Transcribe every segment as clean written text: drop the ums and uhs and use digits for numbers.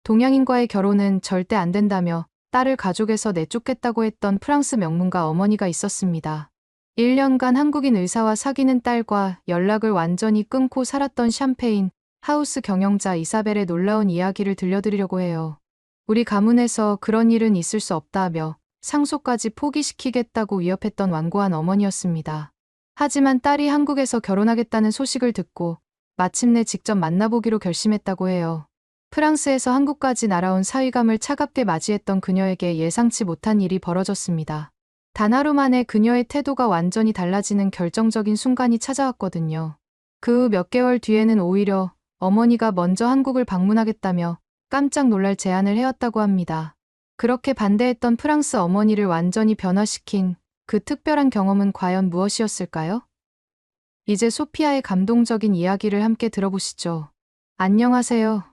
동양인과의 결혼은 절대 안 된다며 딸을 가족에서 내쫓겠다고 했던 프랑스 명문가 어머니가 있었습니다. 1년간 한국인 의사와 사귀는 딸과 연락을 완전히 끊고 살았던 샴페인 하우스 경영자 이사벨의 놀라운 이야기를 들려드리려고 해요. 우리 가문에서 그런 일은 있을 수 없다며 상속까지 포기시키겠다고 위협했던 완고한 어머니였습니다. 하지만 딸이 한국에서 결혼하겠다는 소식을 듣고 마침내 직접 만나보기로 결심했다고 해요. 프랑스에서 한국까지 날아온 사위감을 차갑게 맞이했던 그녀에게 예상치 못한 일이 벌어졌습니다. 단 하루 만에 그녀의 태도가 완전히 달라지는 결정적인 순간이 찾아왔거든요. 그 후 몇 개월 뒤에는 오히려 어머니가 먼저 한국을 방문하겠다며 깜짝 놀랄 제안을 해왔다고 합니다. 그렇게 반대했던 프랑스 어머니를 완전히 변화시킨 그 특별한 경험은 과연 무엇이었을까요? 이제 소피아의 감동적인 이야기를 함께 들어보시죠. 안녕하세요.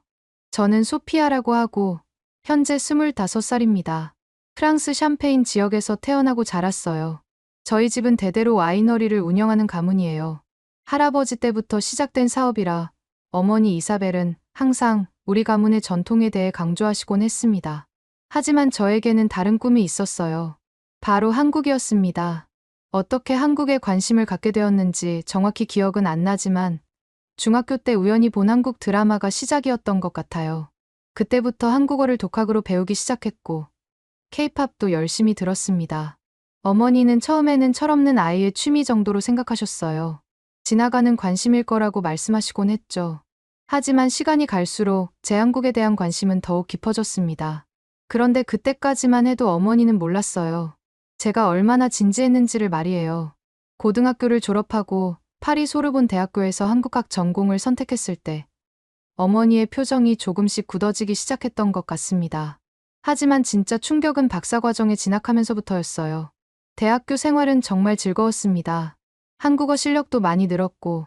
저는 소피아라고 하고 현재 25살입니다. 프랑스 샴페인 지역에서 태어나고 자랐어요. 저희 집은 대대로 와이너리를 운영하는 가문이에요. 할아버지 때부터 시작된 사업이라 어머니 이사벨은 항상 우리 가문의 전통에 대해 강조하시곤 했습니다. 하지만 저에게는 다른 꿈이 있었어요. 바로 한국이었습니다. 어떻게 한국에 관심을 갖게 되었는지 정확히 기억은 안 나지만 중학교 때 우연히 본 한국 드라마가 시작이었던 것 같아요. 그때부터 한국어를 독학으로 배우기 시작했고 케이팝도 열심히 들었습니다. 어머니는 처음에는 철없는 아이의 취미 정도로 생각하셨어요. 지나가는 관심일 거라고 말씀하시곤 했죠. 하지만 시간이 갈수록 제 한국에 대한 관심은 더욱 깊어졌습니다. 그런데 그때까지만 해도 어머니는 몰랐어요. 제가 얼마나 진지했는지를 말이에요. 고등학교를 졸업하고 파리 소르본 대학교에서 한국학 전공을 선택했을 때 어머니의 표정이 조금씩 굳어지기 시작했던 것 같습니다. 하지만 진짜 충격은 박사과정에 진학하면서부터였어요. 대학교 생활은 정말 즐거웠습니다. 한국어 실력도 많이 늘었고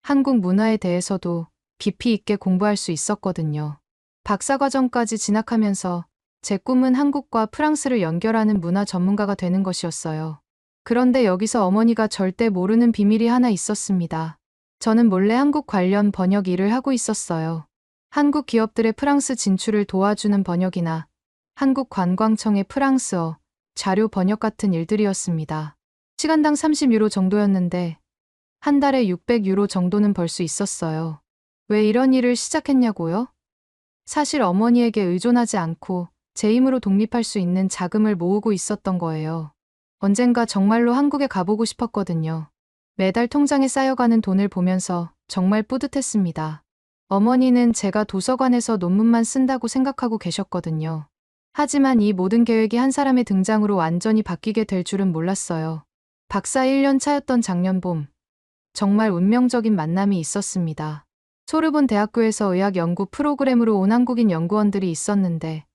한국 문화에 대해서도 깊이 있게 공부할 수 있었거든요. 박사과정까지 진학하면서 제 꿈은 한국과 프랑스를 연결하는 문화 전문가가 되는 것이었어요. 그런데 여기서 어머니가 절대 모르는 비밀이 하나 있었습니다. 저는 몰래 한국 관련 번역 일을 하고 있었어요. 한국 기업들의 프랑스 진출을 도와주는 번역이나 한국관광청의 프랑스어 자료 번역 같은 일들이었습니다. 시간당 30유로 정도였는데 한 달에 600유로 정도는 벌 수 있었어요. 왜 이런 일을 시작했냐고요? 사실 어머니에게 의존하지 않고 제 힘으로 독립할 수 있는 자금을 모으고 있었던 거예요. 언젠가 정말로 한국에 가보고 싶었거든요. 매달 통장에 쌓여가는 돈을 보면서 정말 뿌듯했습니다. 어머니는 제가 도서관에서 논문만 쓴다고 생각하고 계셨거든요. 하지만 이 모든 계획이 한 사람의 등장으로 완전히 바뀌게 될 줄은 몰랐어요. 박사 1년 차였던 작년 봄, 정말 운명적인 만남이 있었습니다. 소르본 대학교에서 의학 연구 프로그램으로 온 한국인 연구원들이 있었는데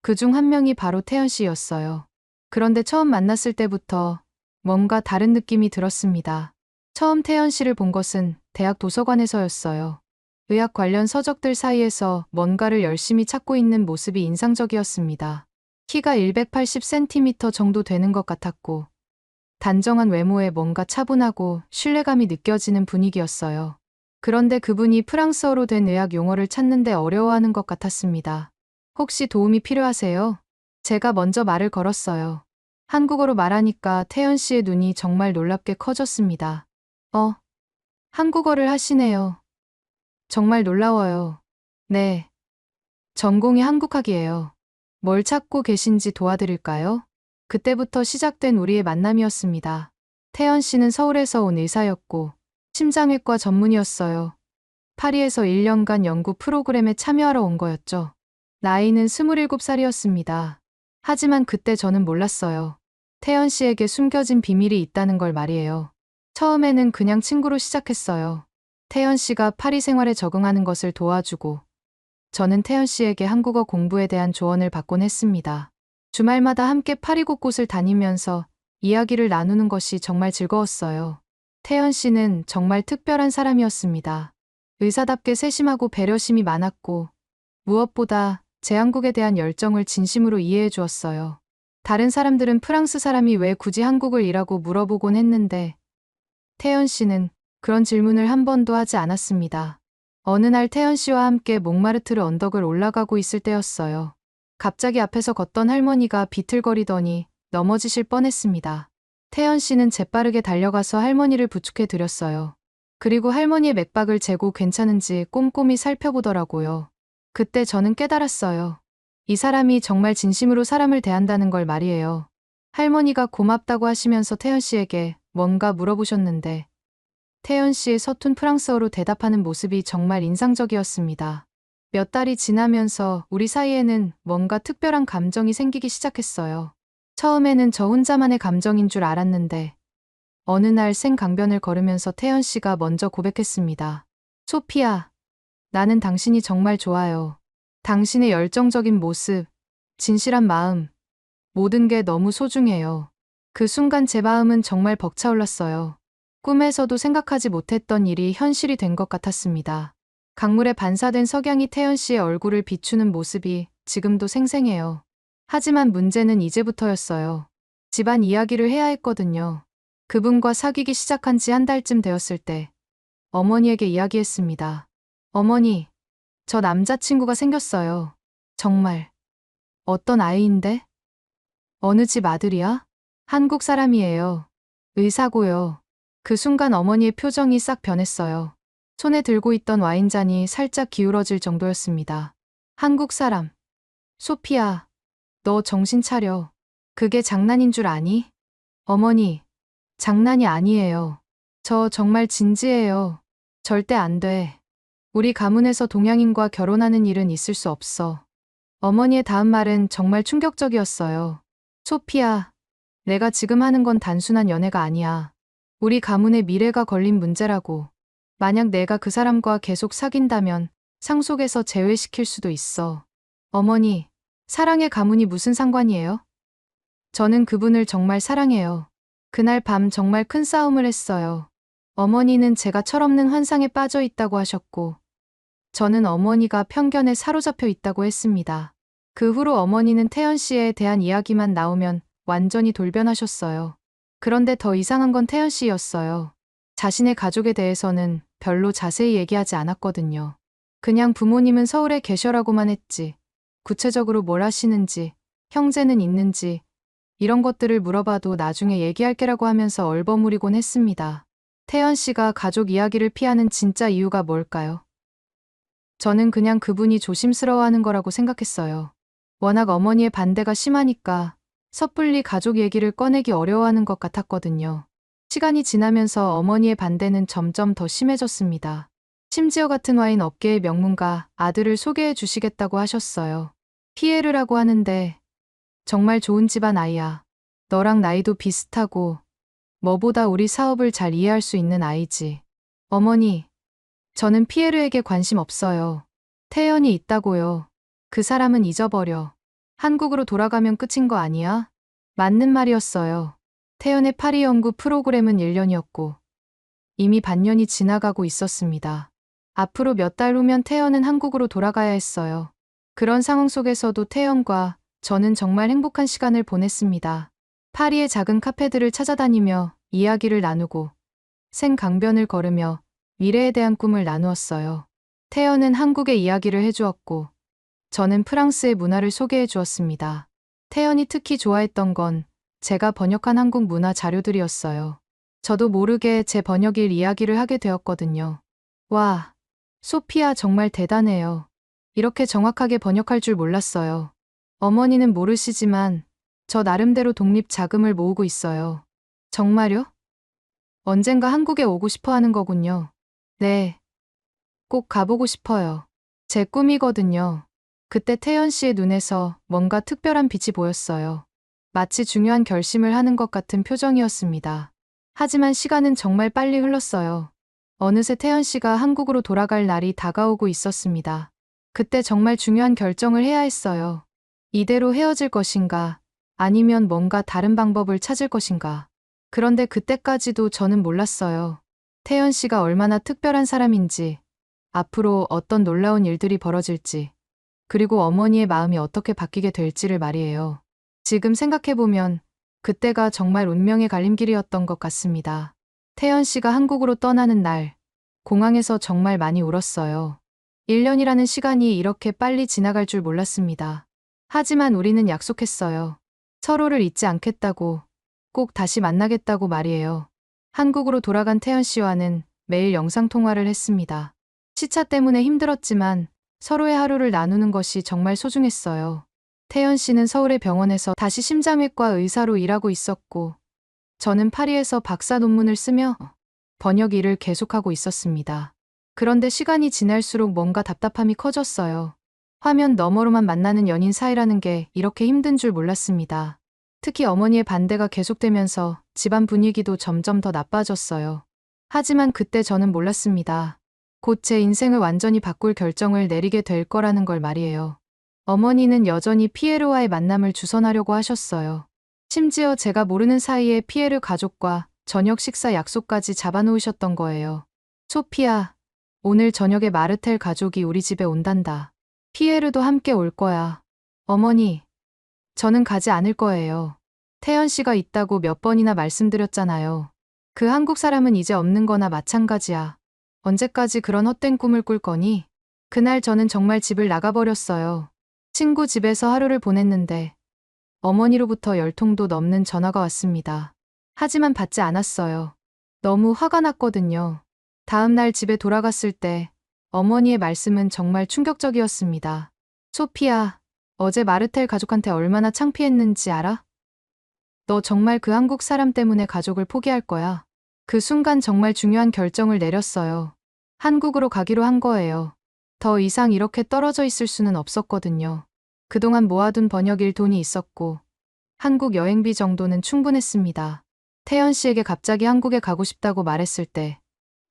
그중 한 명이 바로 태연 씨였어요. 그런데 처음 만났을 때부터 뭔가 다른 느낌이 들었습니다. 처음 태연 씨를 본 것은 대학 도서관에서였어요. 의학 관련 서적들 사이에서 뭔가를 열심히 찾고 있는 모습이 인상적이었습니다. 키가 180cm 정도 되는 것 같았고 단정한 외모에 뭔가 차분하고 신뢰감이 느껴지는 분위기였어요. 그런데 그분이 프랑스어로 된 의학 용어를 찾는데 어려워하는 것 같았습니다. 혹시 도움이 필요하세요? 제가 먼저 말을 걸었어요. 한국어로 말하니까 태연 씨의 눈이 정말 놀랍게 커졌습니다. 한국어를 하시네요. 정말 놀라워요. 네. 전공이 한국학이에요. 뭘 찾고 계신지 도와드릴까요? 그때부터 시작된 우리의 만남이었습니다. 태연 씨는 서울에서 온 의사였고 심장외과 전문의였어요. 파리에서 1년간 연구 프로그램에 참여하러 온 거였죠. 나이는 27살이었습니다. 하지만 그때 저는 몰랐어요. 태연 씨에게 숨겨진 비밀이 있다는 걸 말이에요. 처음에는 그냥 친구로 시작했어요. 태연 씨가 파리 생활에 적응하는 것을 도와주고 저는 태연 씨에게 한국어 공부에 대한 조언을 받곤 했습니다. 주말마다 함께 파리 곳곳을 다니면서 이야기를 나누는 것이 정말 즐거웠어요. 태연 씨는 정말 특별한 사람이었습니다. 의사답게 세심하고 배려심이 많았고 무엇보다 제 한국에 대한 열정을 진심으로 이해해 주었어요. 다른 사람들은 프랑스 사람이 왜 굳이 한국을 이라고 물어보곤 했는데 태연 씨는 그런 질문을 한 번도 하지 않았습니다. 어느 날 태연 씨와 함께 몽마르트르 언덕을 올라가고 있을 때였어요. 갑자기 앞에서 걷던 할머니가 비틀거리더니 넘어지실 뻔했습니다. 태연 씨는 재빠르게 달려가서 할머니를 부축해 드렸어요. 그리고 할머니의 맥박을 재고 괜찮은지 꼼꼼히 살펴보더라고요. 그때 저는 깨달았어요. 이 사람이 정말 진심으로 사람을 대한다는 걸 말이에요. 할머니가 고맙다고 하시면서 태연 씨에게 뭔가 물어보셨는데 태연 씨의 서툰 프랑스어로 대답하는 모습이 정말 인상적이었습니다. 몇 달이 지나면서 우리 사이에는 뭔가 특별한 감정이 생기기 시작했어요. 처음에는 저 혼자만의 감정인 줄 알았는데 어느 날 생강변을 걸으면서 태연 씨가 먼저 고백했습니다. 소피아, 나는 당신이 정말 좋아요. 당신의 열정적인 모습, 진실한 마음, 모든 게 너무 소중해요. 그 순간 제 마음은 정말 벅차올랐어요. 꿈에서도 생각하지 못했던 일이 현실이 된 것 같았습니다. 강물에 반사된 석양이 태연 씨의 얼굴을 비추는 모습이 지금도 생생해요. 하지만 문제는 이제부터였어요. 집안 이야기를 해야 했거든요. 그분과 사귀기 시작한 지 한 달쯤 되었을 때 어머니에게 이야기했습니다. 어머니, 저 남자친구가 생겼어요. 정말. 어떤 아이인데? 어느 집 아들이야? 한국 사람이에요. 의사고요. 그 순간 어머니의 표정이 싹 변했어요. 손에 들고 있던 와인잔이 살짝 기울어질 정도였습니다. 한국 사람. 소피아, 너 정신 차려. 그게 장난인 줄 아니? 어머니, 장난이 아니에요. 저 정말 진지해요. 절대 안 돼. 우리 가문에서 동양인과 결혼하는 일은 있을 수 없어. 어머니의 다음 말은 정말 충격적이었어요. 소피아, 내가 지금 하는 건 단순한 연애가 아니야. 우리 가문의 미래가 걸린 문제라고. 만약 내가 그 사람과 계속 사귄다면 상속에서 제외시킬 수도 있어. 어머니, 사랑의 가문이 무슨 상관이에요? 저는 그분을 정말 사랑해요. 그날 밤 정말 큰 싸움을 했어요. 어머니는 제가 철없는 환상에 빠져 있다고 하셨고, 저는 어머니가 편견에 사로잡혀 있다고 했습니다. 그 후로 어머니는 태연 씨에 대한 이야기만 나오면 완전히 돌변하셨어요. 그런데 더 이상한 건 태연 씨였어요. 자신의 가족에 대해서는 별로 자세히 얘기하지 않았거든요. 그냥 부모님은 서울에 계셔라고만 했지. 구체적으로 뭘 하시는지, 형제는 있는지, 이런 것들을 물어봐도 나중에 얘기할게라고 하면서 얼버무리곤 했습니다. 태연 씨가 가족 이야기를 피하는 진짜 이유가 뭘까요? 저는 그냥 그분이 조심스러워하는 거라고 생각했어요. 워낙 어머니의 반대가 심하니까 섣불리 가족 얘기를 꺼내기 어려워하는 것 같았거든요. 시간이 지나면서 어머니의 반대는 점점 더 심해졌습니다. 심지어 같은 와인 업계의 명문가 아들을 소개해 주시겠다고 하셨어요. 피에르라고 하는데 정말 좋은 집안 아이야. 너랑 나이도 비슷하고 뭐보다 우리 사업을 잘 이해할 수 있는 아이지. 어머니, 저는 피에르에게 관심 없어요. 태연이 있다고요. 그 사람은 잊어버려. 한국으로 돌아가면 끝인 거 아니야? 맞는 말이었어요. 태연의 파리 연구 프로그램은 1년이었고 이미 반년이 지나가고 있었습니다. 앞으로 몇 달 후면 태연은 한국으로 돌아가야 했어요. 그런 상황 속에서도 태연과 저는 정말 행복한 시간을 보냈습니다. 파리의 작은 카페들을 찾아다니며 이야기를 나누고 생강변을 걸으며 미래에 대한 꿈을 나누었어요. 태연은 한국의 이야기를 해주었고 저는 프랑스의 문화를 소개해 주었습니다. 태연이 특히 좋아했던 건 제가 번역한 한국 문화 자료들이었어요. 저도 모르게 제 번역일 이야기를 하게 되었거든요. 와, 소피아 정말 대단해요. 이렇게 정확하게 번역할 줄 몰랐어요. 어머니는 모르시지만 저 나름대로 독립 자금을 모으고 있어요. 정말요? 언젠가 한국에 오고 싶어 하는 거군요. 네, 꼭 가보고 싶어요. 제 꿈이거든요. 그때 태연 씨의 눈에서 뭔가 특별한 빛이 보였어요. 마치 중요한 결심을 하는 것 같은 표정이었습니다. 하지만 시간은 정말 빨리 흘렀어요. 어느새 태연 씨가 한국으로 돌아갈 날이 다가오고 있었습니다. 그때 정말 중요한 결정을 해야 했어요. 이대로 헤어질 것인가, 아니면 뭔가 다른 방법을 찾을 것인가. 그런데 그때까지도 저는 몰랐어요. 태연 씨가 얼마나 특별한 사람인지, 앞으로 어떤 놀라운 일들이 벌어질지, 그리고 어머니의 마음이 어떻게 바뀌게 될지를 말이에요. 지금 생각해보면 그때가 정말 운명의 갈림길이었던 것 같습니다. 태연 씨가 한국으로 떠나는 날, 공항에서 정말 많이 울었어요. 1년이라는 시간이 이렇게 빨리 지나갈 줄 몰랐습니다. 하지만 우리는 약속했어요. 서로를 잊지 않겠다고, 꼭 다시 만나겠다고 말이에요. 한국으로 돌아간 태연 씨와는 매일 영상통화를 했습니다. 시차 때문에 힘들었지만 서로의 하루를 나누는 것이 정말 소중했어요. 태연 씨는 서울의 병원에서 다시 심장외과 의사로 일하고 있었고, 저는 파리에서 박사 논문을 쓰며 번역 일을 계속하고 있었습니다. 그런데 시간이 지날수록 뭔가 답답함이 커졌어요. 화면 너머로만 만나는 연인 사이라는 게 이렇게 힘든 줄 몰랐습니다. 특히 어머니의 반대가 계속되면서 집안 분위기도 점점 더 나빠졌어요. 하지만 그때 저는 몰랐습니다. 곧 제 인생을 완전히 바꿀 결정을 내리게 될 거라는 걸 말이에요. 어머니는 여전히 피에르와의 만남을 주선하려고 하셨어요. 심지어 제가 모르는 사이에 피에르 가족과 저녁 식사 약속까지 잡아놓으셨던 거예요. 소피야, 오늘 저녁에 마르텔 가족이 우리 집에 온단다. 피에르도 함께 올 거야. 어머니, 저는 가지 않을 거예요. 태연 씨가 있다고 몇 번이나 말씀드렸잖아요. 그 한국 사람은 이제 없는 거나 마찬가지야. 언제까지 그런 헛된 꿈을 꿀 거니? 그날 저는 정말 집을 나가버렸어요. 친구 집에서 하루를 보냈는데 어머니로부터 10통도 넘는 전화가 왔습니다. 하지만 받지 않았어요. 너무 화가 났거든요. 다음 날 집에 돌아갔을 때 어머니의 말씀은 정말 충격적이었습니다. 소피야, 어제 마르텔 가족한테 얼마나 창피했는지 알아? 너 정말 그 한국 사람 때문에 가족을 포기할 거야. 그 순간 정말 중요한 결정을 내렸어요. 한국으로 가기로 한 거예요. 더 이상 이렇게 떨어져 있을 수는 없었거든요. 그동안 모아둔 번역일 돈이 있었고 한국 여행비 정도는 충분했습니다. 태연 씨에게 갑자기 한국에 가고 싶다고 말했을 때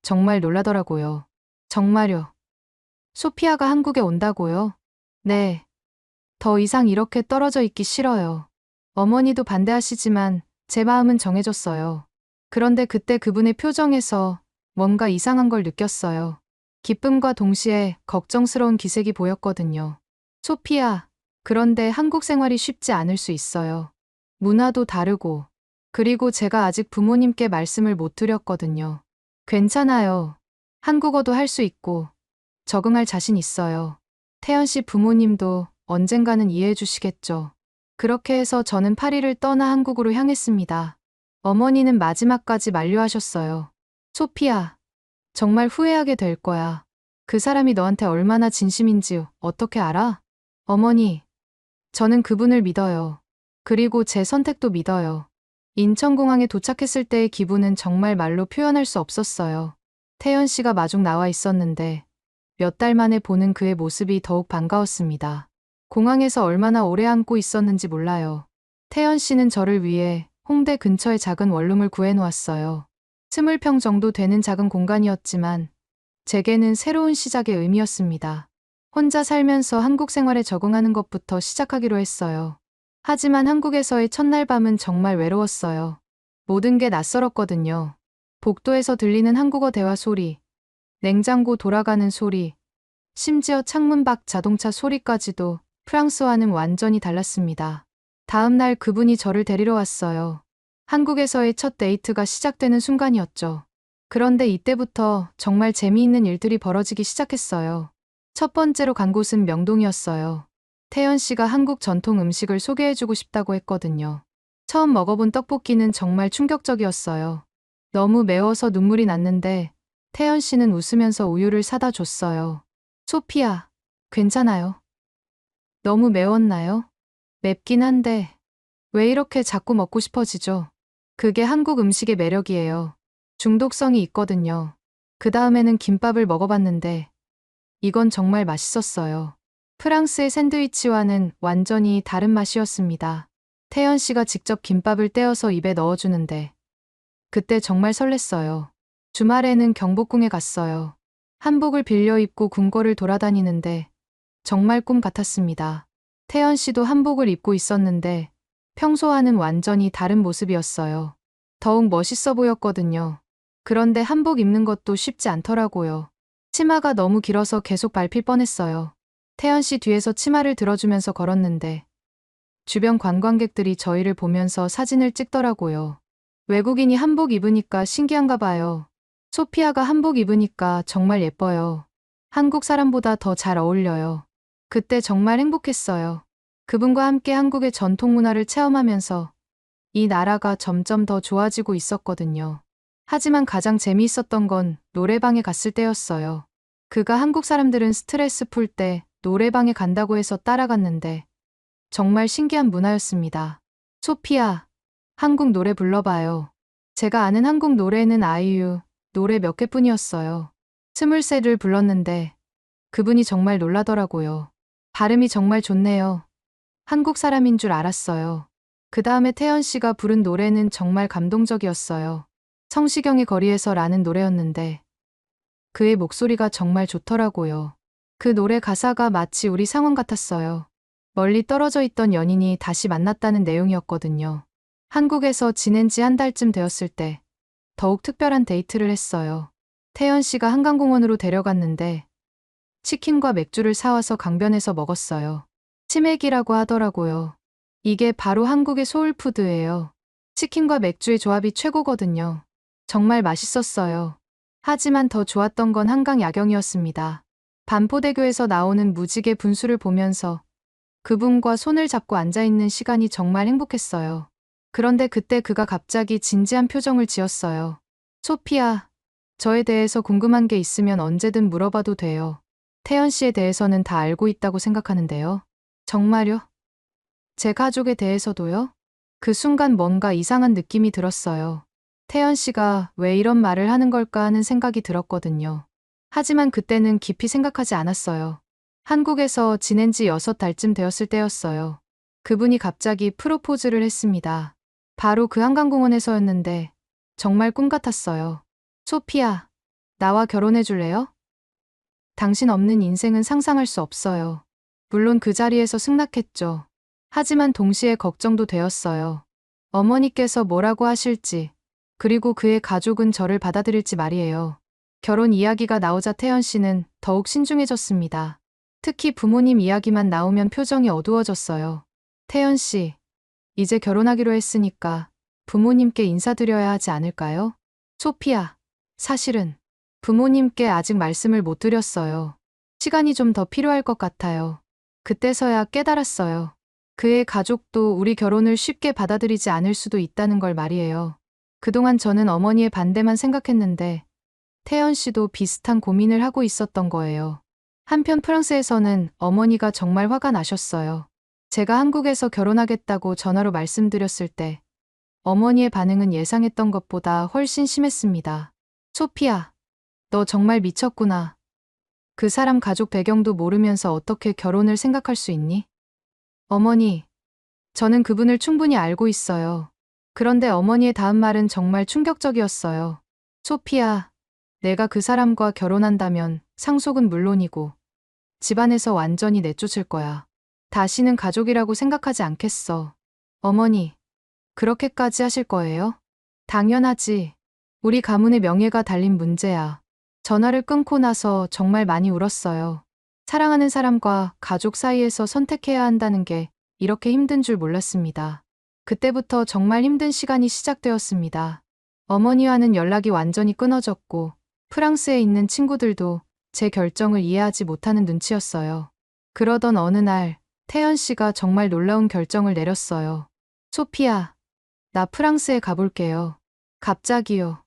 정말 놀라더라고요. 정말요? 소피아가 한국에 온다고요? 네. 더 이상 이렇게 떨어져 있기 싫어요. 어머니도 반대하시지만 제 마음은 정해졌어요. 그런데 그때 그분의 표정에서 뭔가 이상한 걸 느꼈어요. 기쁨과 동시에 걱정스러운 기색이 보였거든요. 소피아, 그런데 한국 생활이 쉽지 않을 수 있어요. 문화도 다르고, 그리고 제가 아직 부모님께 말씀을 못 드렸거든요. 괜찮아요. 한국어도 할 수 있고, 적응할 자신 있어요. 태연 씨 부모님도 언젠가는 이해해 주시겠죠. 그렇게 해서 저는 파리를 떠나 한국으로 향했습니다. 어머니는 마지막까지 만류하셨어요. 소피아, 정말 후회하게 될 거야. 그 사람이 너한테 얼마나 진심인지 어떻게 알아? 어머니, 저는 그분을 믿어요. 그리고 제 선택도 믿어요. 인천공항에 도착했을 때의 기분은 정말 말로 표현할 수 없었어요. 태연 씨가 마중 나와 있었는데 몇 달 만에 보는 그의 모습이 더욱 반가웠습니다. 공항에서 얼마나 오래 앉고 있었는지 몰라요. 태연 씨는 저를 위해 홍대 근처의 작은 원룸을 구해놓았어요. 20평 정도 되는 작은 공간이었지만 제게는 새로운 시작의 의미였습니다. 혼자 살면서 한국 생활에 적응하는 것부터 시작하기로 했어요. 하지만 한국에서의 첫날 밤은 정말 외로웠어요. 모든 게 낯설었거든요. 복도에서 들리는 한국어 대화 소리, 냉장고 돌아가는 소리, 심지어 창문 밖 자동차 소리까지도 프랑스와는 완전히 달랐습니다. 다음 날 그분이 저를 데리러 왔어요. 한국에서의 첫 데이트가 시작되는 순간이었죠. 그런데 이때부터 정말 재미있는 일들이 벌어지기 시작했어요. 첫 번째로 간 곳은 명동이었어요. 태연 씨가 한국 전통 음식을 소개해주고 싶다고 했거든요. 처음 먹어본 떡볶이는 정말 충격적이었어요. 너무 매워서 눈물이 났는데 태연 씨는 웃으면서 우유를 사다 줬어요. 소피아, 괜찮아요? 너무 매웠나요? 맵긴 한데 왜 이렇게 자꾸 먹고 싶어지죠? 그게 한국 음식의 매력이에요. 중독성이 있거든요. 그 다음에는 김밥을 먹어봤는데 이건 정말 맛있었어요. 프랑스의 샌드위치와는 완전히 다른 맛이었습니다. 태연 씨가 직접 김밥을 떼어서 입에 넣어주는데 그때 정말 설렜어요. 주말에는 경복궁에 갔어요. 한복을 빌려 입고 궁궐을 돌아다니는데 정말 꿈 같았습니다. 태연 씨도 한복을 입고 있었는데 평소와는 완전히 다른 모습이었어요. 더욱 멋있어 보였거든요. 그런데 한복 입는 것도 쉽지 않더라고요. 치마가 너무 길어서 계속 밟힐 뻔했어요. 태연 씨 뒤에서 치마를 들어주면서 걸었는데 주변 관광객들이 저희를 보면서 사진을 찍더라고요. 외국인이 한복 입으니까 신기한가 봐요. 소피아가 한복 입으니까 정말 예뻐요. 한국 사람보다 더 잘 어울려요. 그때 정말 행복했어요. 그분과 함께 한국의 전통 문화를 체험하면서 이 나라가 점점 더 좋아지고 있었거든요. 하지만 가장 재미있었던 건 노래방에 갔을 때였어요. 그가 한국 사람들은 스트레스 풀 때 노래방에 간다고 해서 따라갔는데 정말 신기한 문화였습니다. 소피아, 한국 노래 불러봐요. 제가 아는 한국 노래는 아이유 노래 몇 개뿐이었어요. 23를 불렀는데 그분이 정말 놀라더라고요. 발음이 정말 좋네요. 한국 사람인 줄 알았어요. 그 다음에 태연 씨가 부른 노래는 정말 감동적이었어요. 성시경의 거리에서라는 노래였는데 그의 목소리가 정말 좋더라고요. 그 노래 가사가 마치 우리 상황 같았어요. 멀리 떨어져 있던 연인이 다시 만났다는 내용이었거든요. 한국에서 지낸 지 한 달쯤 되었을 때 더욱 특별한 데이트를 했어요. 태연 씨가 한강공원으로 데려갔는데 치킨과 맥주를 사와서 강변에서 먹었어요. 치맥이라고 하더라고요. 이게 바로 한국의 소울푸드예요. 치킨과 맥주의 조합이 최고거든요. 정말 맛있었어요. 하지만 더 좋았던 건 한강 야경이었습니다. 반포대교에서 나오는 무지개 분수를 보면서 그분과 손을 잡고 앉아있는 시간이 정말 행복했어요. 그런데 그때 그가 갑자기 진지한 표정을 지었어요. 소피아, 저에 대해서 궁금한 게 있으면 언제든 물어봐도 돼요. 태연 씨에 대해서는 다 알고 있다고 생각하는데요. 정말요? 제 가족에 대해서도요? 그 순간 뭔가 이상한 느낌이 들었어요. 태연 씨가 왜 이런 말을 하는 걸까 하는 생각이 들었거든요. 하지만 그때는 깊이 생각하지 않았어요. 한국에서 지낸 지 6달쯤 되었을 때였어요. 그분이 갑자기 프로포즈를 했습니다. 바로 그 한강공원에서였는데 정말 꿈 같았어요. 소피아, 나와 결혼해 줄래요? 당신 없는 인생은 상상할 수 없어요. 물론 그 자리에서 승낙했죠. 하지만 동시에 걱정도 되었어요. 어머니께서 뭐라고 하실지, 그리고 그의 가족은 저를 받아들일지 말이에요. 결혼 이야기가 나오자 태연 씨는 더욱 신중해졌습니다. 특히 부모님 이야기만 나오면 표정이 어두워졌어요. 태연 씨, 이제 결혼하기로 했으니까 부모님께 인사드려야 하지 않을까요? 소피아, 사실은 부모님께 아직 말씀을 못 드렸어요. 시간이 좀 더 필요할 것 같아요. 그때서야 깨달았어요. 그의 가족도 우리 결혼을 쉽게 받아들이지 않을 수도 있다는 걸 말이에요. 그동안 저는 어머니의 반대만 생각했는데 태연 씨도 비슷한 고민을 하고 있었던 거예요. 한편 프랑스에서는 어머니가 정말 화가 나셨어요. 제가 한국에서 결혼하겠다고 전화로 말씀드렸을 때 어머니의 반응은 예상했던 것보다 훨씬 심했습니다. 소피아, 너 정말 미쳤구나. 그 사람 가족 배경도 모르면서 어떻게 결혼을 생각할 수 있니? 어머니, 저는 그분을 충분히 알고 있어요. 그런데 어머니의 다음 말은 정말 충격적이었어요. 소피아, 내가 그 사람과 결혼한다면 상속은 물론이고 집안에서 완전히 내쫓을 거야. 다시는 가족이라고 생각하지 않겠어. 어머니, 그렇게까지 하실 거예요? 당연하지. 우리 가문의 명예가 달린 문제야. 전화를 끊고 나서 정말 많이 울었어요. 사랑하는 사람과 가족 사이에서 선택해야 한다는 게 이렇게 힘든 줄 몰랐습니다. 그때부터 정말 힘든 시간이 시작되었습니다. 어머니와는 연락이 완전히 끊어졌고 프랑스에 있는 친구들도 제 결정을 이해하지 못하는 눈치였어요. 그러던 어느 날 태연 씨가 정말 놀라운 결정을 내렸어요. 소피아, 나 프랑스에 가볼게요. 갑자기요.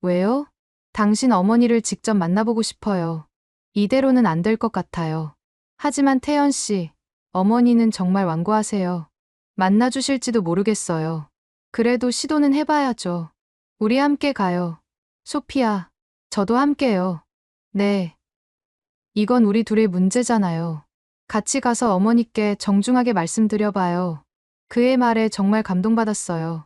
왜요? 당신 어머니를 직접 만나보고 싶어요. 이대로는 안 될 것 같아요. 하지만 태연 씨, 어머니는 정말 완고하세요. 만나주실지도 모르겠어요. 그래도 시도는 해봐야죠. 우리 함께 가요. 소피아, 저도 함께요. 네. 이건 우리 둘의 문제잖아요. 같이 가서 어머니께 정중하게 말씀드려봐요. 그의 말에 정말 감동받았어요.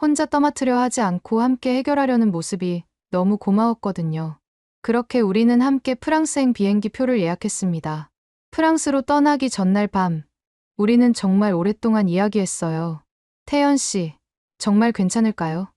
혼자 떠맡으려 하지 않고 함께 해결하려는 모습이 너무 고마웠거든요. 그렇게 우리는 함께 프랑스행 비행기 표를 예약했습니다. 프랑스로 떠나기 전날 밤, 우리는 정말 오랫동안 이야기했어요. 태연 씨, 정말 괜찮을까요?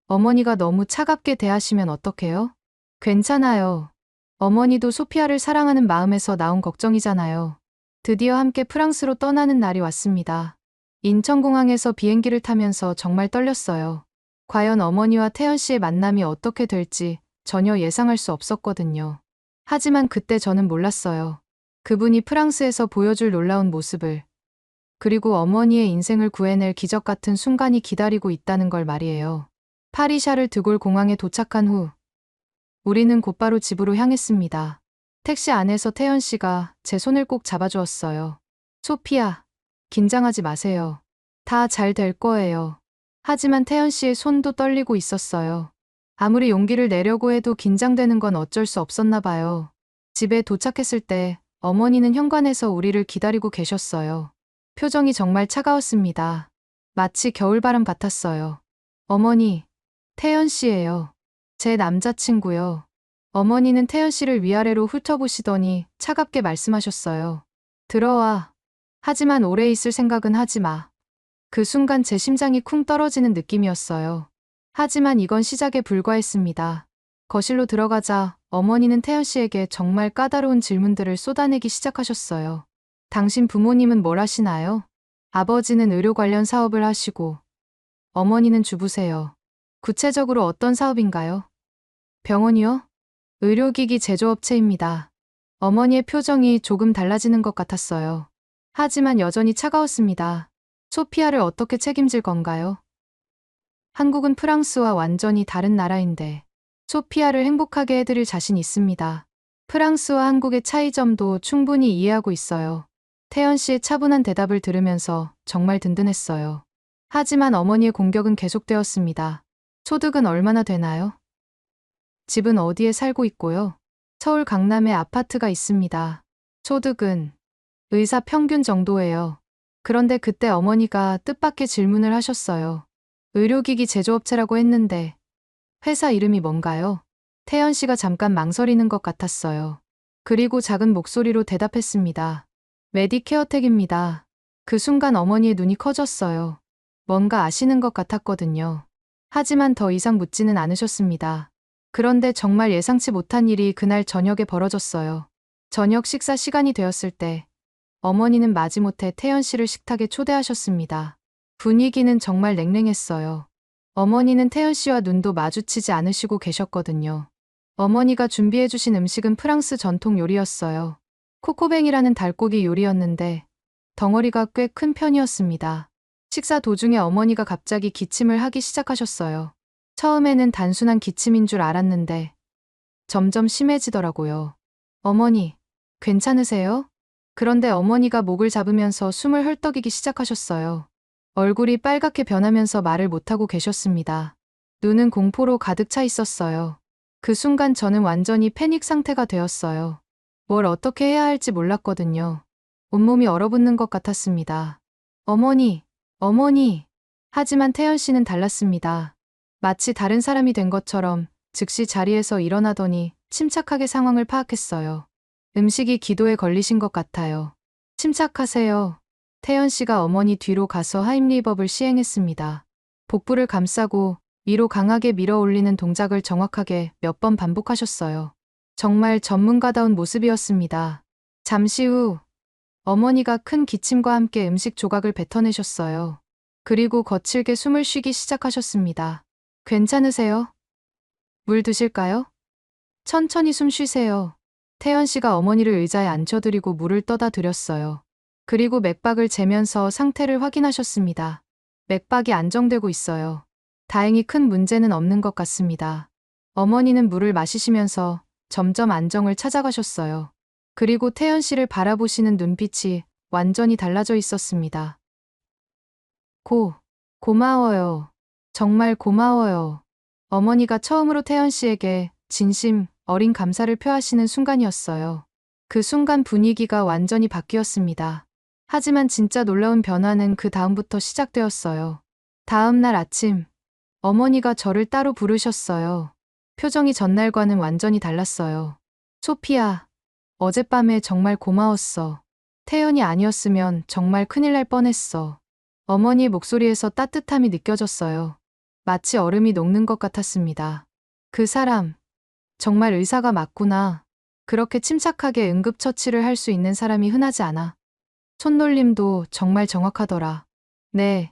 어머니가 너무 차갑게 대하시면 어떡해요? 괜찮아요. 어머니도 소피아를 사랑하는 마음에서 나온 걱정이잖아요. 드디어 함께 프랑스로 떠나는 날이 왔습니다. 인천공항에서 비행기를 타면서 정말 떨렸어요. 과연 어머니와 태연 씨의 만남이 어떻게 될지 전혀 예상할 수 없었거든요. 하지만 그때 저는 몰랐어요. 그분이 프랑스에서 보여줄 놀라운 모습을, 그리고 어머니의 인생을 구해낼 기적 같은 순간이 기다리고 있다는 걸 말이에요. 파리 샤를 드골 공항에 도착한 후 우리는 곧바로 집으로 향했습니다. 택시 안에서 태연 씨가 제 손을 꼭 잡아주었어요. 소피야, 긴장하지 마세요. 다 잘 될 거예요. 하지만 태연 씨의 손도 떨리고 있었어요. 아무리 용기를 내려고 해도 긴장되는 건 어쩔 수 없었나 봐요. 집에 도착했을 때 어머니는 현관에서 우리를 기다리고 계셨어요. 표정이 정말 차가웠습니다. 마치 겨울바람 같았어요. 어머니, 태연 씨예요. 제 남자친구요. 어머니는 태연 씨를 위아래로 훑어보시더니 차갑게 말씀하셨어요. 들어와. 하지만 오래 있을 생각은 하지 마. 그 순간 제 심장이 쿵 떨어지는 느낌이었어요. 하지만 이건 시작에 불과했습니다. 거실로 들어가자 어머니는 태연 씨에게 정말 까다로운 질문들을 쏟아내기 시작하셨어요. 당신 부모님은 뭘 하시나요? 아버지는 의료 관련 사업을 하시고, 어머니는 주부세요. 구체적으로 어떤 사업인가요? 병원이요? 의료기기 제조업체입니다. 어머니의 표정이 조금 달라지는 것 같았어요. 하지만 여전히 차가웠습니다. 소피아를 어떻게 책임질 건가요? 한국은 프랑스와 완전히 다른 나라인데 소피아를 행복하게 해드릴 자신 있습니다. 프랑스와 한국의 차이점도 충분히 이해하고 있어요. 태연 씨의 차분한 대답을 들으면서 정말 든든했어요. 하지만 어머니의 공격은 계속되었습니다. 소득은 얼마나 되나요? 집은 어디에 살고 있고요? 서울 강남에 아파트가 있습니다. 소득은 의사 평균 정도예요. 그런데 그때 어머니가 뜻밖의 질문을 하셨어요. 의료기기 제조업체라고 했는데 회사 이름이 뭔가요? 태연 씨가 잠깐 망설이는 것 같았어요. 그리고 작은 목소리로 대답했습니다. 메디케어텍입니다. 그 순간 어머니의 눈이 커졌어요. 뭔가 아시는 것 같았거든요. 하지만 더 이상 묻지는 않으셨습니다. 그런데 정말 예상치 못한 일이 그날 저녁에 벌어졌어요. 저녁 식사 시간이 되었을 때 어머니는 마지못해 태연 씨를 식탁에 초대하셨습니다. 분위기는 정말 냉랭했어요. 어머니는 태연 씨와 눈도 마주치지 않으시고 계셨거든요. 어머니가 준비해주신 음식은 프랑스 전통 요리였어요. 코코뱅이라는 달고기 요리였는데 덩어리가 꽤 큰 편이었습니다. 식사 도중에 어머니가 갑자기 기침을 하기 시작하셨어요. 처음에는 단순한 기침인 줄 알았는데 점점 심해지더라고요. 어머니, 괜찮으세요? 그런데 어머니가 목을 잡으면서 숨을 헐떡이기 시작하셨어요. 얼굴이 빨갛게 변하면서 말을 못하고 계셨습니다. 눈은 공포로 가득 차 있었어요. 그 순간 저는 완전히 패닉 상태가 되었어요. 뭘 어떻게 해야 할지 몰랐거든요. 온몸이 얼어붙는 것 같았습니다. 어머니, 어머니. 하지만 태연 씨는 달랐습니다. 마치 다른 사람이 된 것처럼 즉시 자리에서 일어나더니 침착하게 상황을 파악했어요. 음식이 기도에 걸리신 것 같아요. 침착하세요. 태연 씨가 어머니 뒤로 가서 하임리법을 시행했습니다. 복부를 감싸고 위로 강하게 밀어 올리는 동작을 정확하게 몇 번 반복하셨어요. 정말 전문가다운 모습이었습니다. 잠시 후 어머니가 큰 기침과 함께 음식 조각을 뱉어내셨어요. 그리고 거칠게 숨을 쉬기 시작하셨습니다. 괜찮으세요? 물 드실까요? 천천히 숨 쉬세요. 태연 씨가 어머니를 의자에 앉혀드리고 물을 떠다 드렸어요. 그리고 맥박을 재면서 상태를 확인하셨습니다. 맥박이 안정되고 있어요. 다행히 큰 문제는 없는 것 같습니다. 어머니는 물을 마시시면서 점점 안정을 찾아가셨어요. 그리고 태연 씨를 바라보시는 눈빛이 완전히 달라져 있었습니다. 고마워요. 정말 고마워요. 어머니가 처음으로 태연 씨에게 진심 어린 감사를 표하시는 순간이었어요. 그 순간 분위기가 완전히 바뀌었습니다. 하지만 진짜 놀라운 변화는 그 다음부터 시작되었어요. 다음 날 아침, 어머니가 저를 따로 부르셨어요. 표정이 전날과는 완전히 달랐어요. 소피야, 어젯밤에 정말 고마웠어. 태연이 아니었으면 정말 큰일 날 뻔했어. 어머니의 목소리에서 따뜻함이 느껴졌어요. 마치 얼음이 녹는 것 같았습니다. 그 사람, 정말 의사가 맞구나. 그렇게 침착하게 응급처치를 할 수 있는 사람이 흔하지 않아. 손놀림도 정말 정확하더라. 네,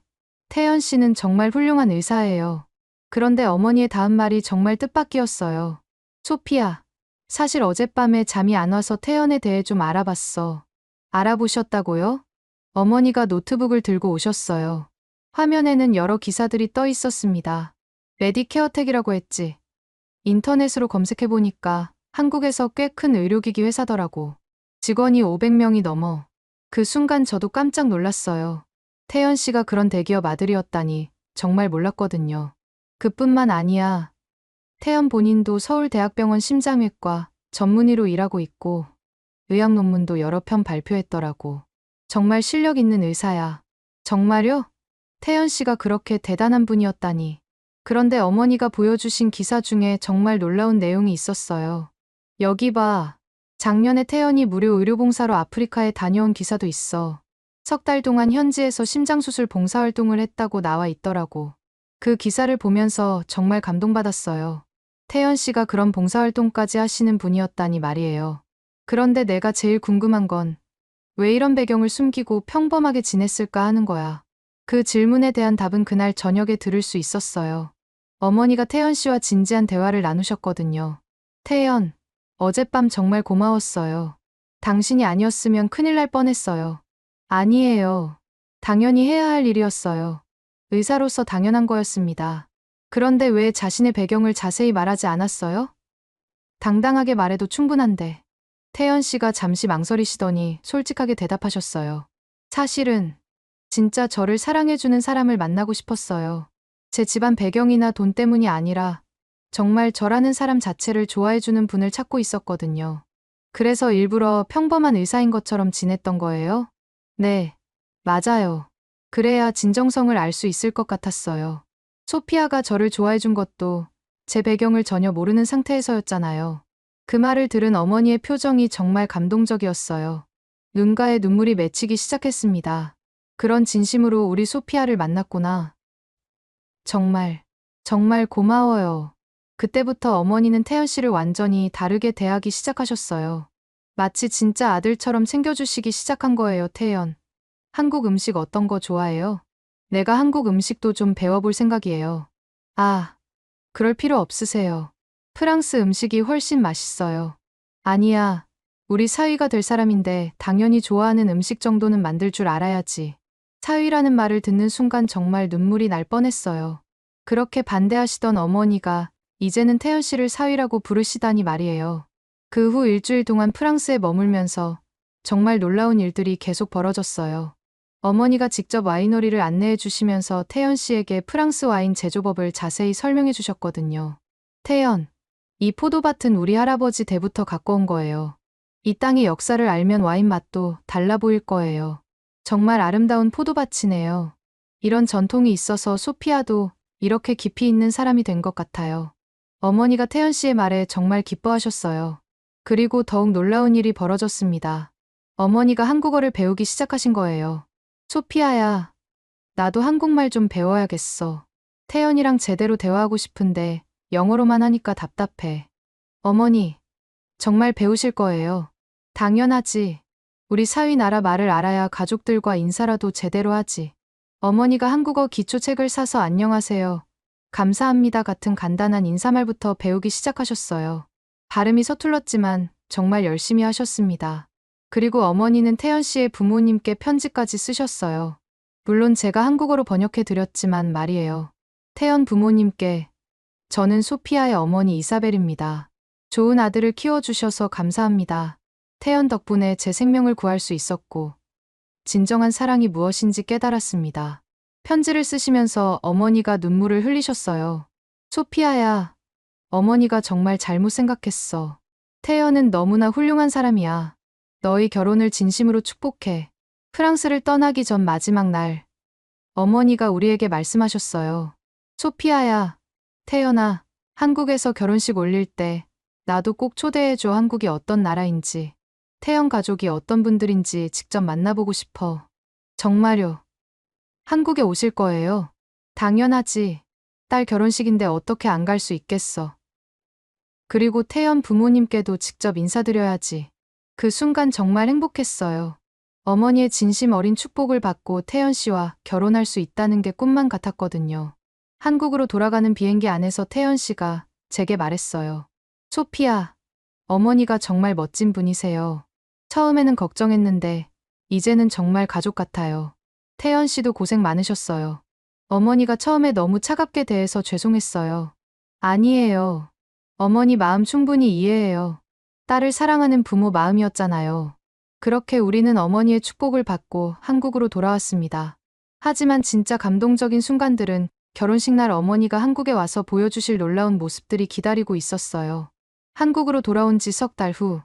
태연 씨는 정말 훌륭한 의사예요. 그런데 어머니의 다음 말이 정말 뜻밖이었어요. 소피야, 사실 어젯밤에 잠이 안 와서 태연에 대해 좀 알아봤어. 알아보셨다고요? 어머니가 노트북을 들고 오셨어요. 화면에는 여러 기사들이 떠 있었습니다. 메디케어텍이라고 했지. 인터넷으로 검색해보니까 한국에서 꽤 큰 의료기기 회사더라고. 직원이 500명이 넘어. 그 순간 저도 깜짝 놀랐어요. 태연 씨가 그런 대기업 아들이었다니 정말 몰랐거든요. 그뿐만 아니야. 태연 본인도 서울대학병원 심장외과 전문의로 일하고 있고 의학 논문도 여러 편 발표했더라고. 정말 실력 있는 의사야. 정말요? 태연 씨가 그렇게 대단한 분이었다니. 그런데 어머니가 보여주신 기사 중에 정말 놀라운 내용이 있었어요. 여기 봐. 작년에 태연이 무료 의료봉사로 아프리카에 다녀온 기사도 있어. 석 달 동안 현지에서 심장수술 봉사활동을 했다고 나와 있더라고. 그 기사를 보면서 정말 감동받았어요. 태연 씨가 그런 봉사활동까지 하시는 분이었다니 말이에요. 그런데 내가 제일 궁금한 건 왜 이런 배경을 숨기고 평범하게 지냈을까 하는 거야. 그 질문에 대한 답은 그날 저녁에 들을 수 있었어요. 어머니가 태연 씨와 진지한 대화를 나누셨거든요. 태연, 어젯밤 정말 고마웠어요. 당신이 아니었으면 큰일 날 뻔했어요. 아니에요. 당연히 해야 할 일이었어요. 의사로서 당연한 거였습니다. 그런데 왜 자신의 배경을 자세히 말하지 않았어요? 당당하게 말해도 충분한데. 태연 씨가 잠시 망설이시더니 솔직하게 대답하셨어요. 사실은 진짜 저를 사랑해주는 사람을 만나고 싶었어요. 제 집안 배경이나 돈 때문이 아니라 정말 저라는 사람 자체를 좋아해주는 분을 찾고 있었거든요. 그래서 일부러 평범한 의사인 것처럼 지냈던 거예요? 네, 맞아요. 그래야 진정성을 알 수 있을 것 같았어요. 소피아가 저를 좋아해준 것도 제 배경을 전혀 모르는 상태에서였잖아요. 그 말을 들은 어머니의 표정이 정말 감동적이었어요. 눈가에 눈물이 맺히기 시작했습니다. 그런 진심으로 우리 소피아를 만났구나. 정말 고마워요. 그때부터 어머니는 태연 씨를 완전히 다르게 대하기 시작하셨어요. 마치 진짜 아들처럼 챙겨주시기 시작한 거예요, 태연. 한국 음식 어떤 거 좋아해요? 내가 한국 음식도 좀 배워볼 생각이에요. 아, 그럴 필요 없으세요. 프랑스 음식이 훨씬 맛있어요. 아니야. 우리 사위가 될 사람인데 당연히 좋아하는 음식 정도는 만들 줄 알아야지. 사위라는 말을 듣는 순간 정말 눈물이 날 뻔했어요. 그렇게 반대하시던 어머니가 이제는 태연 씨를 사위라고 부르시다니 말이에요. 그 후 일주일 동안 프랑스에 머물면서 정말 놀라운 일들이 계속 벌어졌어요. 어머니가 직접 와이너리를 안내해 주시면서 태연 씨에게 프랑스 와인 제조법을 자세히 설명해 주셨거든요. 태연, 이 포도밭은 우리 할아버지 때부터 갖고 온 거예요. 이 땅의 역사를 알면 와인 맛도 달라 보일 거예요. 정말 아름다운 포도밭이네요. 이런 전통이 있어서 소피아도 이렇게 깊이 있는 사람이 된 것 같아요. 어머니가 태연 씨의 말에 정말 기뻐하셨어요. 그리고 더욱 놀라운 일이 벌어졌습니다. 어머니가 한국어를 배우기 시작하신 거예요. 소피아야, 나도 한국말 좀 배워야겠어. 태연이랑 제대로 대화하고 싶은데 영어로만 하니까 답답해. 어머니, 정말 배우실 거예요. 당연하지. 우리 사위 나라 말을 알아야 가족들과 인사라도 제대로 하지. 어머니가 한국어 기초책을 사서 안녕하세요. 감사합니다 같은 간단한 인사말부터 배우기 시작하셨어요. 발음이 서툴렀지만 정말 열심히 하셨습니다. 그리고 어머니는 태연 씨의 부모님께 편지까지 쓰셨어요. 물론 제가 한국어로 번역해 드렸지만 말이에요. 태연 부모님께 저는 소피아의 어머니 이사벨입니다. 좋은 아들을 키워주셔서 감사합니다. 태연 덕분에 제 생명을 구할 수 있었고 진정한 사랑이 무엇인지 깨달았습니다. 편지를 쓰시면서 어머니가 눈물을 흘리셨어요. 소피아야, 어머니가 정말 잘못 생각했어. 태연은 너무나 훌륭한 사람이야. 너희 결혼을 진심으로 축복해. 프랑스를 떠나기 전 마지막 날, 어머니가 우리에게 말씀하셨어요. 소피아야, 태연아, 한국에서 결혼식 올릴 때 나도 꼭 초대해줘. 한국이 어떤 나라인지, 태연 가족이 어떤 분들인지 직접 만나보고 싶어. 정말요. 한국에 오실 거예요? 당연하지. 딸 결혼식인데 어떻게 안 갈 수 있겠어. 그리고 태연 부모님께도 직접 인사드려야지. 그 순간 정말 행복했어요. 어머니의 진심 어린 축복을 받고 태연 씨와 결혼할 수 있다는 게 꿈만 같았거든요. 한국으로 돌아가는 비행기 안에서 태연 씨가 제게 말했어요. 소피아, 어머니가 정말 멋진 분이세요. 처음에는 걱정했는데 이제는 정말 가족 같아요. 태연 씨도 고생 많으셨어요. 어머니가 처음에 너무 차갑게 대해서 죄송했어요. 아니에요. 어머니 마음 충분히 이해해요. 딸을 사랑하는 부모 마음이었잖아요. 그렇게 우리는 어머니의 축복을 받고 한국으로 돌아왔습니다. 하지만 진짜 감동적인 순간들은 결혼식 날 어머니가 한국에 와서 보여주실 놀라운 모습들이 기다리고 있었어요. 한국으로 돌아온 지 석 달 후,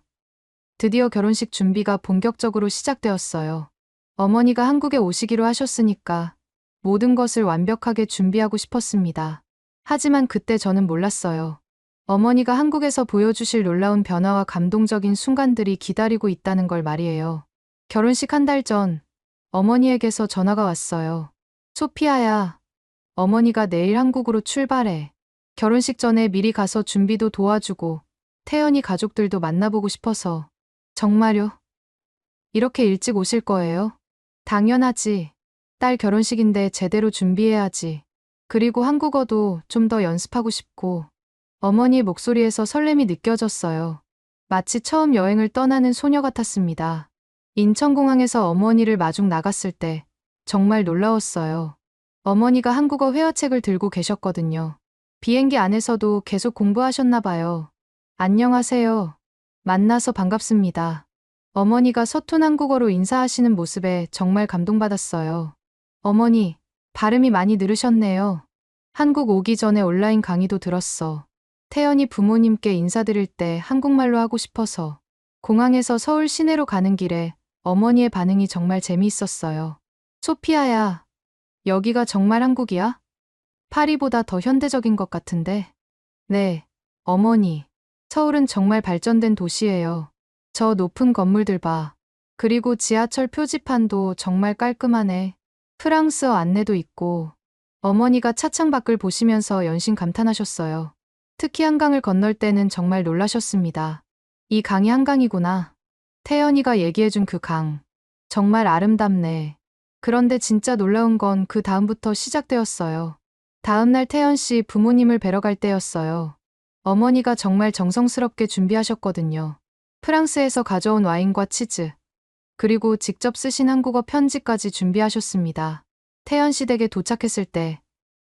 드디어 결혼식 준비가 본격적으로 시작되었어요. 어머니가 한국에 오시기로 하셨으니까 모든 것을 완벽하게 준비하고 싶었습니다. 하지만 그때 저는 몰랐어요. 어머니가 한국에서 보여주실 놀라운 변화와 감동적인 순간들이 기다리고 있다는 걸 말이에요. 결혼식 한 달 전, 어머니에게서 전화가 왔어요. 소피아야, 어머니가 내일 한국으로 출발해. 결혼식 전에 미리 가서 준비도 도와주고 태연이 가족들도 만나보고 싶어서. 정말요? 이렇게 일찍 오실 거예요? 당연하지. 딸 결혼식인데 제대로 준비해야지. 그리고 한국어도 좀 더 연습하고 싶고. 어머니의 목소리에서 설렘이 느껴졌어요. 마치 처음 여행을 떠나는 소녀 같았습니다. 인천공항에서 어머니를 마중 나갔을 때 정말 놀라웠어요. 어머니가 한국어 회화책을 들고 계셨거든요. 비행기 안에서도 계속 공부하셨나 봐요. 안녕하세요. 만나서 반갑습니다. 어머니가 서툰 한국어로 인사하시는 모습에 정말 감동받았어요. 어머니, 발음이 많이 늘으셨네요. 한국 오기 전에 온라인 강의도 들었어. 태연이 부모님께 인사드릴 때 한국말로 하고 싶어서. 공항에서 서울 시내로 가는 길에 어머니의 반응이 정말 재미있었어요. 소피아야, 여기가 정말 한국이야? 파리보다 더 현대적인 것 같은데. 네, 어머니. 서울은 정말 발전된 도시예요. 저 높은 건물들 봐. 그리고 지하철 표지판도 정말 깔끔하네. 프랑스어 안내도 있고. 어머니가 차창 밖을 보시면서 연신 감탄하셨어요. 특히 한강을 건널 때는 정말 놀라셨습니다. 이 강이 한강이구나. 태연이가 얘기해준 그 강. 정말 아름답네. 그런데 진짜 놀라운 건 그 다음부터 시작되었어요. 다음날 태연 씨 부모님을 뵈러 갈 때였어요. 어머니가 정말 정성스럽게 준비하셨거든요. 프랑스에서 가져온 와인과 치즈, 그리고 직접 쓰신 한국어 편지까지 준비하셨습니다. 태연 씨 댁에 도착했을 때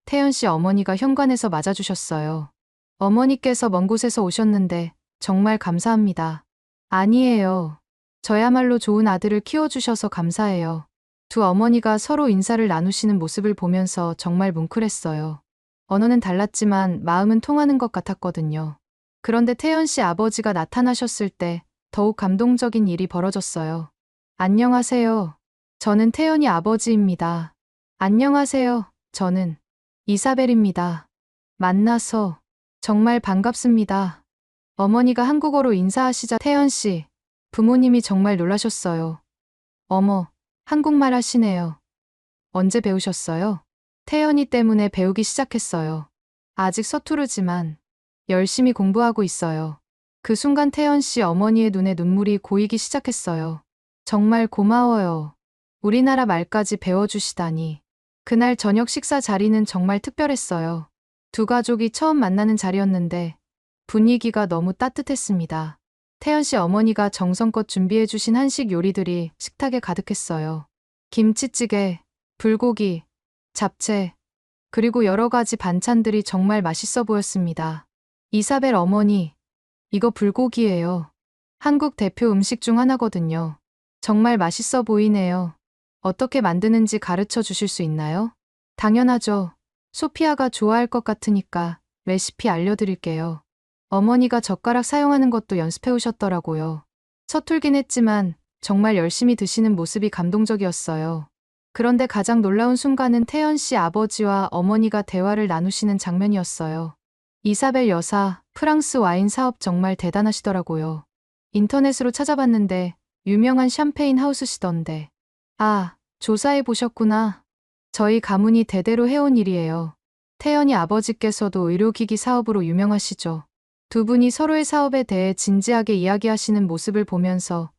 태연 씨 어머니가 현관에서 맞아주셨어요. 어머니께서 먼 곳에서 오셨는데 정말 감사합니다. 아니에요. 저야말로 좋은 아들을 키워주셔서 감사해요. 두 어머니가 서로 인사를 나누시는 모습을 보면서 정말 뭉클했어요. 언어는 달랐지만 마음은 통하는 것 같았거든요. 그런데 태연 씨 아버지가 나타나셨을 때 더욱 감동적인 일이 벌어졌어요. 안녕하세요. 저는 태연이 아버지입니다. 안녕하세요. 저는 이사벨입니다. 만나서 정말 반갑습니다. 어머니가 한국어로 인사하시자 태연 씨, 부모님이 정말 놀라셨어요. 어머, 한국말 하시네요. 언제 배우셨어요? 태연이 때문에 배우기 시작했어요. 아직 서투르지만 열심히 공부하고 있어요. 그 순간 태연 씨 어머니의 눈에 눈물이 고이기 시작했어요. 정말 고마워요. 우리나라 말까지 배워주시다니. 그날 저녁 식사 자리는 정말 특별했어요. 두 가족이 처음 만나는 자리였는데 분위기가 너무 따뜻했습니다. 태연 씨 어머니가 정성껏 준비해주신 한식 요리들이 식탁에 가득했어요. 김치찌개, 불고기, 잡채, 그리고 여러 가지 반찬들이 정말 맛있어 보였습니다. 이사벨 어머니, 이거 불고기예요. 한국 대표 음식 중 하나거든요. 정말 맛있어 보이네요. 어떻게 만드는지 가르쳐 주실 수 있나요? 당연하죠. 소피아가 좋아할 것 같으니까 레시피 알려드릴게요. 어머니가 젓가락 사용하는 것도 연습해 오셨더라고요. 서툴긴 했지만 정말 열심히 드시는 모습이 감동적이었어요. 그런데 가장 놀라운 순간은 태연 씨 아버지와 어머니가 대화를 나누시는 장면이었어요. 이사벨 여사, 프랑스 와인 사업 정말 대단하시더라고요. 인터넷으로 찾아봤는데 유명한 샴페인 하우스시던데. 아, 조사해 보셨구나. 저희 가문이 대대로 해온 일이에요. 태연이 아버지께서도 의료기기 사업으로 유명하시죠. 두 분이 서로의 사업에 대해 진지하게 이야기하시는 모습을 보면서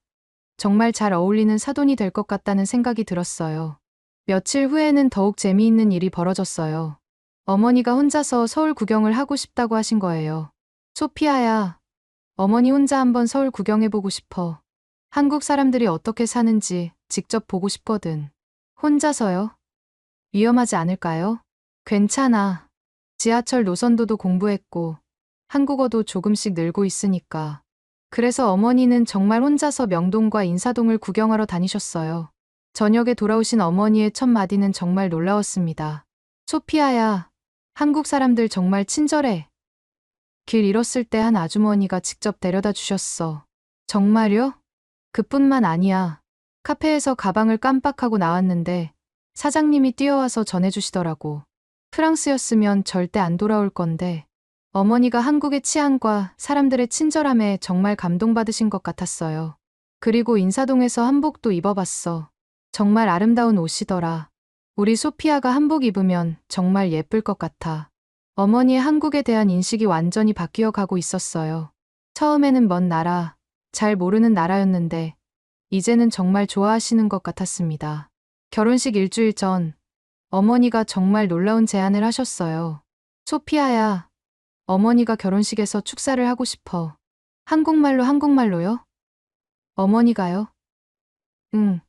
정말 잘 어울리는 사돈이 될 것 같다는 생각이 들었어요. 며칠 후에는 더욱 재미있는 일이 벌어졌어요. 어머니가 혼자서 서울 구경을 하고 싶다고 하신 거예요. 소피아야, 어머니 혼자 한번 서울 구경해보고 싶어. 한국 사람들이 어떻게 사는지 직접 보고 싶거든. 혼자서요? 위험하지 않을까요? 괜찮아. 지하철 노선도도 공부했고, 한국어도 조금씩 늘고 있으니까. 그래서 어머니는 정말 혼자서 명동과 인사동을 구경하러 다니셨어요. 저녁에 돌아오신 어머니의 첫 마디는 정말 놀라웠습니다. 소피아야, 한국 사람들 정말 친절해. 길 잃었을 때 한 아주머니가 직접 데려다 주셨어. 정말요? 그뿐만 아니야. 카페에서 가방을 깜빡하고 나왔는데 사장님이 뛰어와서 전해주시더라고. 프랑스였으면 절대 안 돌아올 건데 어머니가 한국의 치안과 사람들의 친절함에 정말 감동받으신 것 같았어요. 그리고 인사동에서 한복도 입어봤어. 정말 아름다운 옷이더라. 우리 소피아가 한복 입으면 정말 예쁠 것 같아. 어머니의 한국에 대한 인식이 완전히 바뀌어 가고 있었어요. 처음에는 먼 나라, 잘 모르는 나라였는데 이제는 정말 좋아하시는 것 같았습니다. 결혼식 일주일 전 어머니가 정말 놀라운 제안을 하셨어요. 소피아야, 어머니가 결혼식에서 축사를 하고 싶어. 한국말로요? 어머니가요? 응.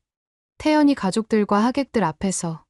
태연이 가족들과 하객들 앞에서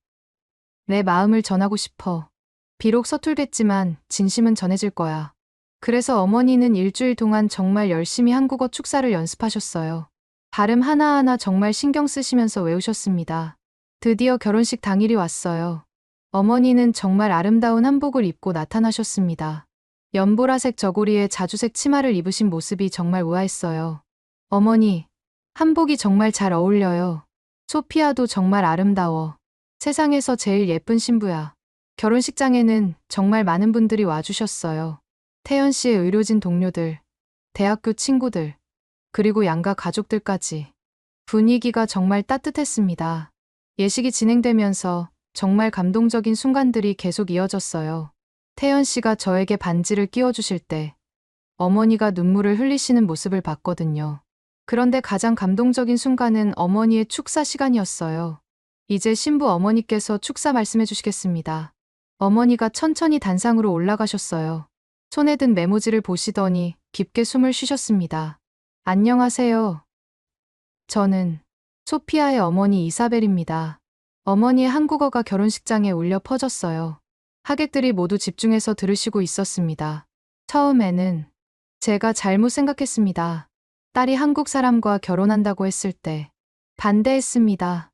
내 마음을 전하고 싶어. 비록 서툴겠지만 진심은 전해질 거야. 그래서 어머니는 일주일 동안 정말 열심히 한국어 축사를 연습하셨어요. 발음 하나하나 정말 신경 쓰시면서 외우셨습니다. 드디어 결혼식 당일이 왔어요. 어머니는 정말 아름다운 한복을 입고 나타나셨습니다. 연보라색 저고리에 자주색 치마를 입으신 모습이 정말 우아했어요. 어머니, 한복이 정말 잘 어울려요. 소피아도 정말 아름다워. 세상에서 제일 예쁜 신부야. 결혼식장에는 정말 많은 분들이 와주셨어요. 태연 씨의 의료진 동료들, 대학교 친구들, 그리고 양가 가족들까지. 분위기가 정말 따뜻했습니다. 예식이 진행되면서 정말 감동적인 순간들이 계속 이어졌어요. 태연 씨가 저에게 반지를 끼워주실 때 어머니가 눈물을 흘리시는 모습을 봤거든요. 그런데 가장 감동적인 순간은 어머니의 축사 시간이었어요. 이제 신부 어머니께서 축사 말씀해 주시겠습니다. 어머니가 천천히 단상으로 올라가셨어요. 손에 든 메모지를 보시더니 깊게 숨을 쉬셨습니다. 안녕하세요. 저는 소피아의 어머니 이사벨입니다. 어머니의 한국어가 결혼식장에 울려 퍼졌어요. 하객들이 모두 집중해서 들으시고 있었습니다. 처음에는 제가 잘못 생각했습니다. 딸이 한국 사람과 결혼한다고 했을 때 반대했습니다.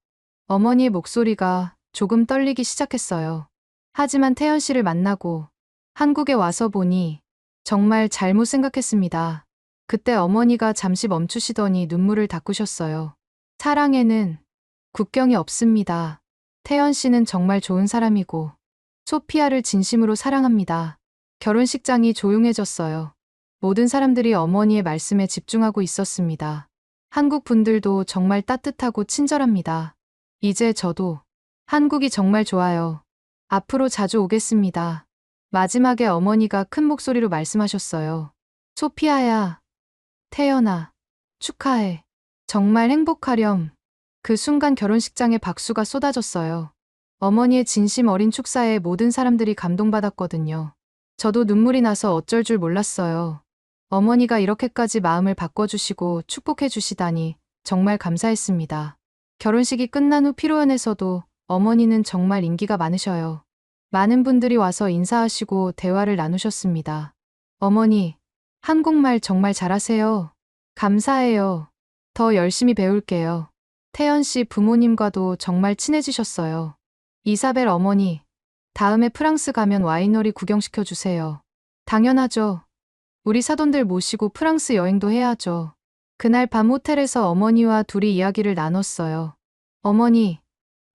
어머니의 목소리가 조금 떨리기 시작했어요. 하지만 태연 씨를 만나고 한국에 와서 보니 정말 잘못 생각했습니다. 그때 어머니가 잠시 멈추시더니 눈물을 닦으셨어요. 사랑에는 국경이 없습니다. 태연 씨는 정말 좋은 사람이고 소피아를 진심으로 사랑합니다. 결혼식장이 조용해졌어요. 모든 사람들이 어머니의 말씀에 집중하고 있었습니다. 한국 분들도 정말 따뜻하고 친절합니다. 이제 저도 한국이 정말 좋아요. 앞으로 자주 오겠습니다. 마지막에 어머니가 큰 목소리로 말씀하셨어요. 소피아야, 태연아, 축하해. 정말 행복하렴. 그 순간 결혼식장에 박수가 쏟아졌어요. 어머니의 진심 어린 축사에 모든 사람들이 감동받았거든요. 저도 눈물이 나서 어쩔 줄 몰랐어요. 어머니가 이렇게까지 마음을 바꿔주시고 축복해주시다니 정말 감사했습니다. 결혼식이 끝난 후 피로연에서도 어머니는 정말 인기가 많으셔요. 많은 분들이 와서 인사하시고 대화를 나누셨습니다. 어머니, 한국말 정말 잘하세요. 감사해요. 더 열심히 배울게요. 태연 씨 부모님과도 정말 친해지셨어요. 이사벨 어머니, 다음에 프랑스 가면 와이너리 구경시켜 주세요. 당연하죠. 우리 사돈들 모시고 프랑스 여행도 해야죠. 그날 밤 호텔에서 어머니와 둘이 이야기를 나눴어요. 어머니,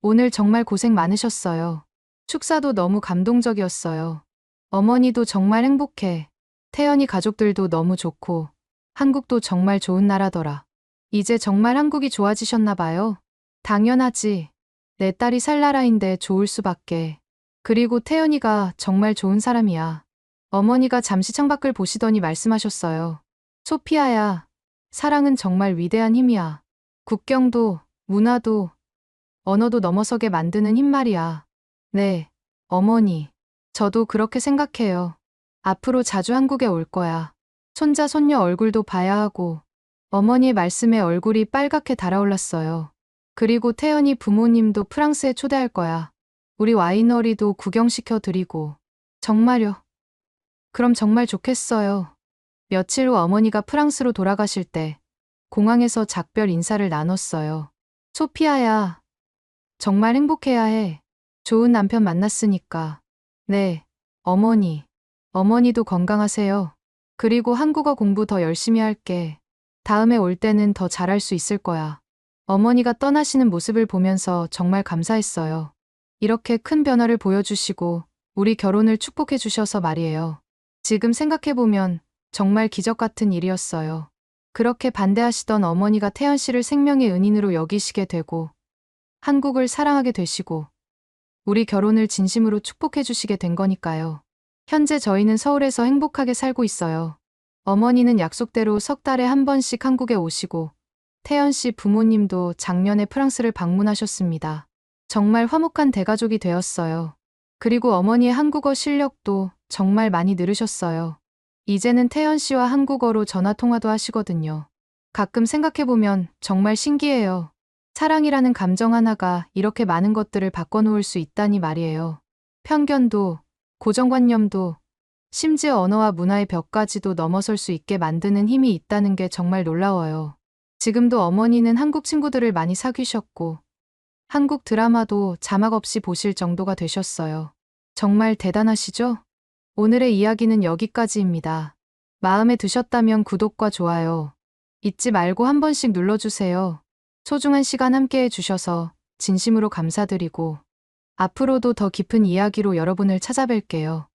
오늘 정말 고생 많으셨어요. 축사도 너무 감동적이었어요. 어머니도 정말 행복해. 태연이 가족들도 너무 좋고 한국도 정말 좋은 나라더라. 이제 정말 한국이 좋아지셨나 봐요. 당연하지. 내 딸이 살 나라인데 좋을 수밖에. 그리고 태연이가 정말 좋은 사람이야. 어머니가 잠시 창밖을 보시더니 말씀하셨어요. 소피아야, 사랑은 정말 위대한 힘이야. 국경도, 문화도, 언어도 넘어서게 만드는 힘 말이야. 네, 어머니. 저도 그렇게 생각해요. 앞으로 자주 한국에 올 거야. 손자, 손녀 얼굴도 봐야 하고 어머니의 말씀에 얼굴이 빨갛게 달아올랐어요. 그리고 태연이 부모님도 프랑스에 초대할 거야. 우리 와이너리도 구경시켜 드리고. 정말요? 그럼 정말 좋겠어요. 며칠 후 어머니가 프랑스로 돌아가실 때 공항에서 작별 인사를 나눴어요. 소피아야, 정말 행복해야 해. 좋은 남편 만났으니까. 네, 어머니. 어머니도 건강하세요. 그리고 한국어 공부 더 열심히 할게. 다음에 올 때는 더 잘할 수 있을 거야. 어머니가 떠나시는 모습을 보면서 정말 감사했어요. 이렇게 큰 변화를 보여주시고 우리 결혼을 축복해 주셔서 말이에요. 지금 생각해보면 정말 기적 같은 일이었어요. 그렇게 반대하시던 어머니가 태연 씨를 생명의 은인으로 여기시게 되고 한국을 사랑하게 되시고 우리 결혼을 진심으로 축복해 주시게 된 거니까요. 현재 저희는 서울에서 행복하게 살고 있어요. 어머니는 약속대로 석 달에 한 번씩 한국에 오시고 태연 씨 부모님도 작년에 프랑스를 방문하셨습니다. 정말 화목한 대가족이 되었어요. 그리고 어머니의 한국어 실력도 정말 많이 늘으셨어요. 이제는 태연 씨와 한국어로 전화통화도 하시거든요. 가끔 생각해보면 정말 신기해요. 사랑이라는 감정 하나가 이렇게 많은 것들을 바꿔놓을 수 있다니 말이에요. 편견도, 고정관념도, 심지어 언어와 문화의 벽까지도 넘어설 수 있게 만드는 힘이 있다는 게 정말 놀라워요. 지금도 어머니는 한국 친구들을 많이 사귀셨고, 한국 드라마도 자막 없이 보실 정도가 되셨어요. 정말 대단하시죠? 오늘의 이야기는 여기까지입니다. 마음에 드셨다면 구독과 좋아요 잊지 말고 한 번씩 눌러주세요. 소중한 시간 함께 해주셔서 진심으로 감사드리고 앞으로도 더 깊은 이야기로 여러분을 찾아뵐게요.